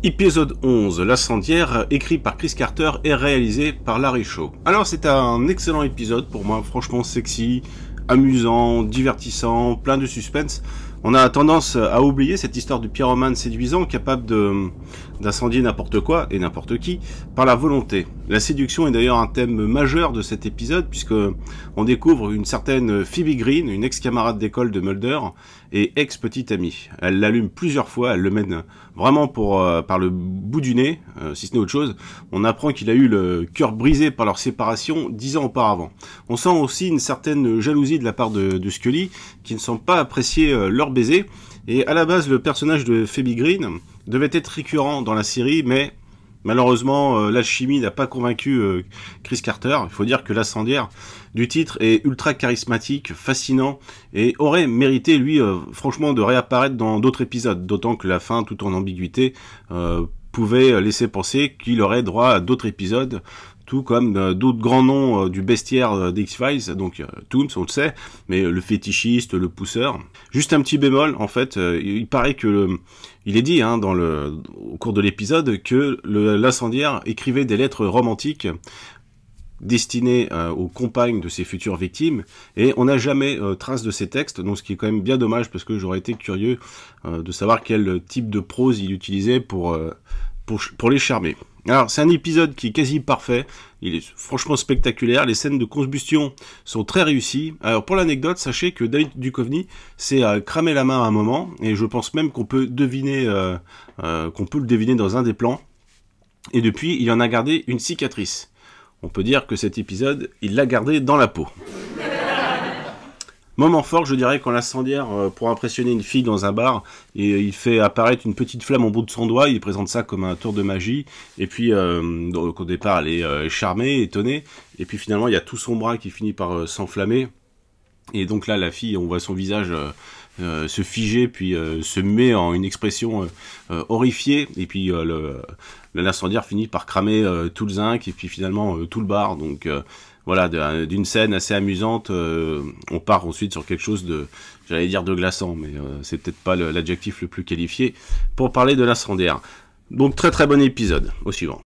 Épisode 11, L'incendiaire, écrit par Chris Carter et réalisé par Larry Shaw. Alors c'est un excellent épisode pour moi, franchement sexy, amusant, divertissant, plein de suspense. On a tendance à oublier cette histoire du pyromane séduisant capable d'incendier n'importe quoi et n'importe qui par la volonté. La séduction est d'ailleurs un thème majeur de cet épisode puisque on découvre une certaine Phoebe Green, une ex-camarade d'école de Mulder et ex-petite amie. Elle l'allume plusieurs fois, elle le mène vraiment par le bout du nez, si ce n'est autre chose. On apprend qu'il a eu le cœur brisé par leur séparation 10 ans auparavant. On sent aussi une certaine jalousie de la part de Scully qui ne semble pas apprécier leur baiser. Et à la base, le personnage de Phoebe Green devait être récurrent dans la série, mais malheureusement, l'alchimie n'a pas convaincu Chris Carter. Il faut dire que l'incendiaire du titre est ultra charismatique, fascinant, et aurait mérité, lui, franchement, de réapparaître dans d'autres épisodes. D'autant que la fin, tout en ambiguïté, pouvait laisser penser qu'il aurait droit à d'autres épisodes, tout comme d'autres grands noms du bestiaire d'X-Files, donc Tooms, on le sait, mais le fétichiste, le pousseur. Juste un petit bémol, en fait, il paraît que il est dit au cours de l'épisode que l'incendiaire écrivait des lettres romantiques destinées aux compagnes de ses futures victimes, et on n'a jamais trace de ces textes, donc ce qui est quand même bien dommage, parce que j'aurais été curieux de savoir quel type de prose il utilisait pour les charmer. Alors, c'est un épisode qui est quasi parfait, il est franchement spectaculaire, les scènes de combustion sont très réussies. Alors, pour l'anecdote, sachez que David Duchovny s'est cramé la main à un moment, et je pense même qu'on peut le deviner dans un des plans, et depuis, il en a gardé une cicatrice. On peut dire que cet épisode, il l'a gardé dans la peau. Moment fort, je dirais, quand l'incendiaire, pour impressionner une fille dans un bar, et il fait apparaître une petite flamme au bout de son doigt, il présente ça comme un tour de magie, et puis donc, au départ elle est charmée, étonnée, et puis finalement il y a tout son bras qui finit par s'enflammer, et donc là la fille, on voit son visage se figer, puis se met en une expression horrifiée, et puis l'incendiaire finit par cramer tout le zinc, et puis finalement tout le bar, donc voilà, d'une scène assez amusante, on part ensuite sur quelque chose de, j'allais dire de glaçant, mais c'est peut-être pas l'adjectif le plus qualifié pour parler de l'incendiaire. Donc très très bon épisode, au suivant.